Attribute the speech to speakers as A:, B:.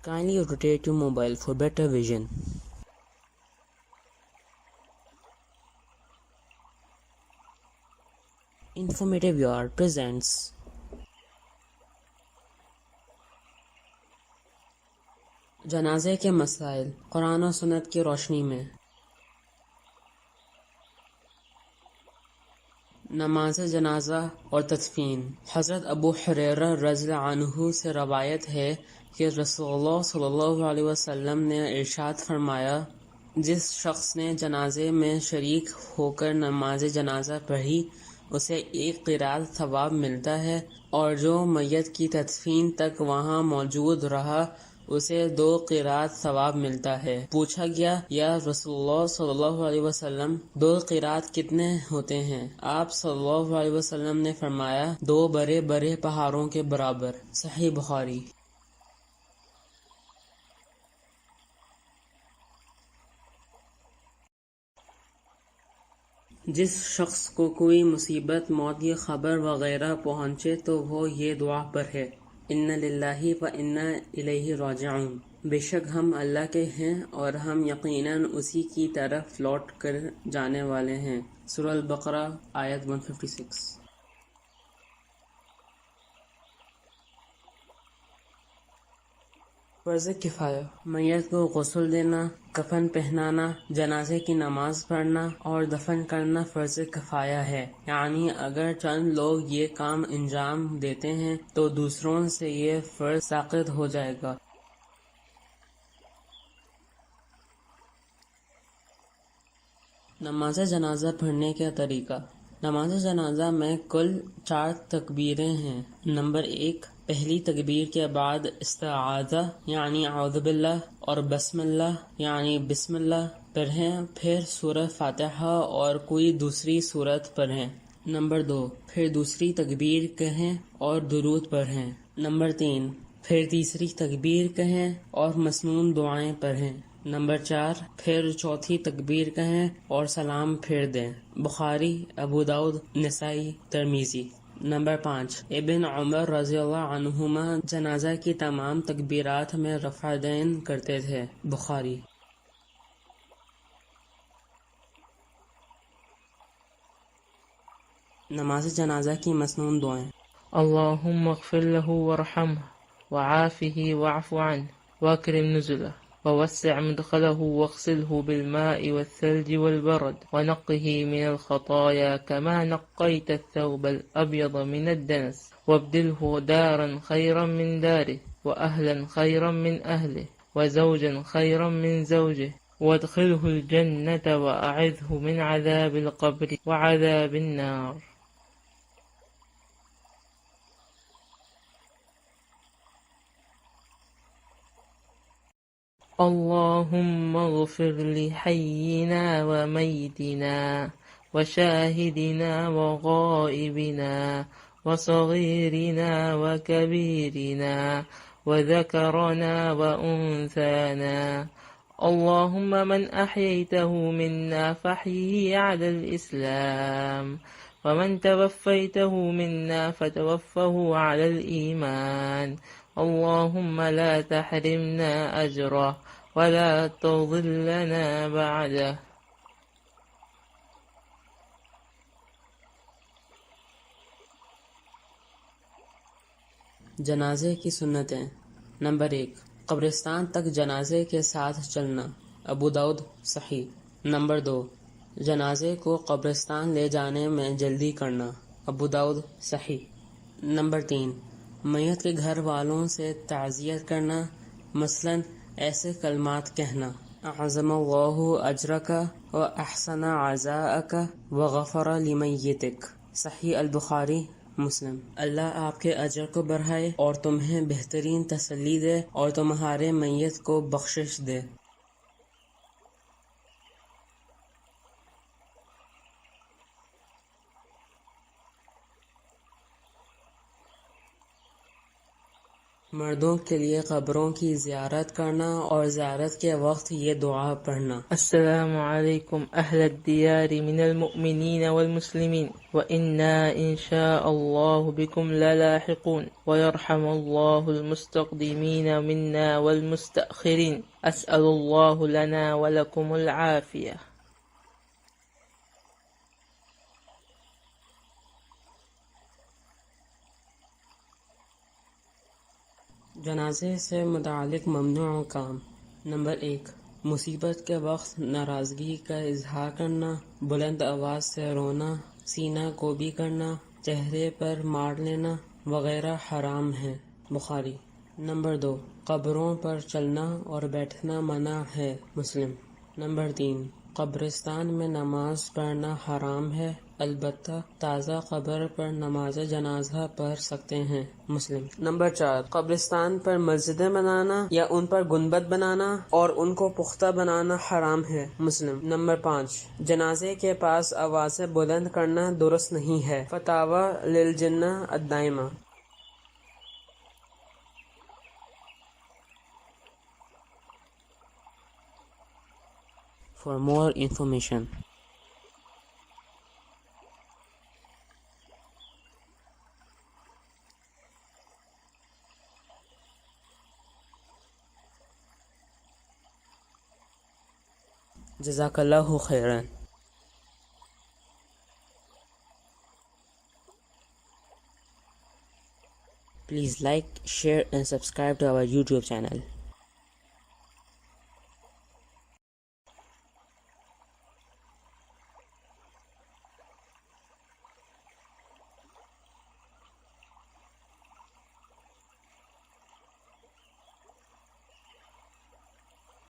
A: Kindly rotate your mobile for better vision. Informative Yard presents जनाजे के मसाइल कुरान और सुन्नत की रोशनी में। नमाज जनाजा और तदफीन। हज़रत अबू हुरैरा रज़ियल्लाहु अन्हु से रवायत है कि रसूलुल्लाह सल्लल्लाहु अलैहि वसल्लम ने इरशाद फरमाया, जिस शख्स ने जनाजे में शरीक होकर नमाज जनाजा पढ़ी उसे एक क़िरात सवाब मिलता है, और जो मैयत की तदफीन तक वहाँ मौजूद रहा उसे 2 क़िरात सवाब मिलता है। पूछा गया, या रसूलुल्लाह सल्लल्लाहु अलैहि वसल्लम 2 क़िरात कितने होते हैं? आप सल्लल्लाहु अलैहि वसल्लम ने फरमाया, 2 बड़े बड़े पहाड़ों के बराबर। सही बुखारी। जिस शख्स को कोई मुसीबत, मौत की खबर वगैरह पहुँचे तो वो ये दुआ पढ़े, इन्ना लिल्लाहि व इन्ना इलैहि राजिऊन। बेशक हम अल्लाह के हैं और हम यकीनन उसी की तरफ लौट कर जाने वाले हैं। सूरह अल-बकरा आयत 156। फ़र्ज़ किफ़ाया। मैयत को गुस्ल देना, कफन पहनाना, जनाजे की नमाज पढ़ना और दफन करना फ़र्ज़ किफ़ाया है, यानी अगर चंद लोग ये काम अंजाम देते हैं तो दूसरों से ये फ़र्ज़ साक़ित हो जाएगा। नमाज जनाजा पढ़ने का तरीका। नमाज जनाजा में कुल 4 तकबीरें हैं। नंबर 1, पहली तकबीर के बाद इस्तिआज़ा यानी औज़ु बिल्लाह और बस्मिल्लाह यानी बिस्मिल्लाह पढ़ें, फिर सूरह फातिहा और कोई दूसरी सूरत पढ़ें। नंबर 2, फिर दूसरी तकबीर कहें और दुरूद पढ़ें। नंबर 3, फिर तीसरी तकबीर कहें और मसनून दुआएं पढ़ें। नंबर 4, फिर चौथी तकबीर कहें और सलाम फिर दें। बुखारी, अबू दाऊद, नसाई, तिर्मिज़ी। नंबर 5, इब्न उमर रज़ियल्लाहु अन्हुमा जनाजा की तमाम तकबीरात में रफ़अदैन करते थे। बुखारी। नमाज जनाजा की मसनून दुआएं।
B: अल्लाहुम्मा अग़फ़िर लहू वरहमहु वआफ़िही वअफ़ु अन्हु वअकरिम नुज़ुलहु ववस्सिअ मदख़लहु वग़सिलहु बिलमाइ वस्सल्जि वलबरद वनक़्क़िही मिनल ख़ताया कमा नक़्क़यत अथ-थौबल अब्यद मिनद दनस वअब्दिलहु दारन ख़ैरन मिन दारिहि वअहलन ख़ैरन मिन अहलिहि वज़ौजन ख़ैरन मिन ज़ौजिहि वअदख़िलहुल जन्नत वअዒज़हु मिन अज़ाबिल क़ब्रि वअज़ाबिन नार। اللهم اغفر لحينا وميتنا وشاهدنا وغائبنا وصغيرنا وكبيرنا وذكرنا وأنثانا. اللهم من أحييته منا فاحيه على الإسلام، ومن توفيته منا فتوفه على الإيمان. اللهم لا تحرمنا أجره ولا تضلنا بعده.
A: जनाजे की सुन्नतें। नंबर 1, कब्रिस्तान तक जनाजे के साथ चलना। अबू दाऊद सही। नंबर 2, जनाजे को कब्रिस्तान ले जाने में जल्दी करना। अबू दाऊद सही। नंबर 3, मैयत के घर वालों से ताज़ियत करना, मसलन ऐसे कलमात कहना, अअज़मल्लाहु अजरका व अहसन अज़ाअका व गफ़र लिमय्यतिक। सही अल बुखारी, मुस्लिम। अल्लाह आपके अजर को बढ़ाए और तुम्हें बेहतरीन तसल्ली दे और तुम्हारे मैयत को बख्शिश दे। مردوں کے لیے قبروں کی زیارت کرنا اور زیارت کے وقت یہ دعا پڑھنا.
B: السلام عليكم أهل الديار من المؤمنين والمسلمين وإنا إن شاء الله بكم للاحقون ويرحم الله المستقدمين منا والمستأخرين أسأل الله لنا ولكم العافية.
A: جنازے سے متعلق ممنوع کام. نمبر 1. مصیبت کے وقت ناراضگی کا اظہار کرنا، بلند آواز سے رونا، سینہ کوبی کرنا، چہرے پر مار لینا وغیرہ حرام ہیں. بخاری. نمبر 2. قبروں پر چلنا اور بیٹھنا منع ہے. مسلم. نمبر 3. قبرستان میں نماز پڑھنا حرام ہے، البتہ تازہ قبر پر نماز جنازہ پڑھ سکتے ہیں. مسلم. نمبر 4. قبرستان پر مسجدیں بنانا یا ان پر گنبد بنانا اور ان کو پختہ بنانا حرام ہے. مسلم. نمبر 5. جنازے کے پاس آوازیں بلند کرنا درست نہیں ہے. فتاوی للجنہ الدائمہ. For more information. جزاک اللہ خیرا. Please like, share and subscribe to our YouTube channel.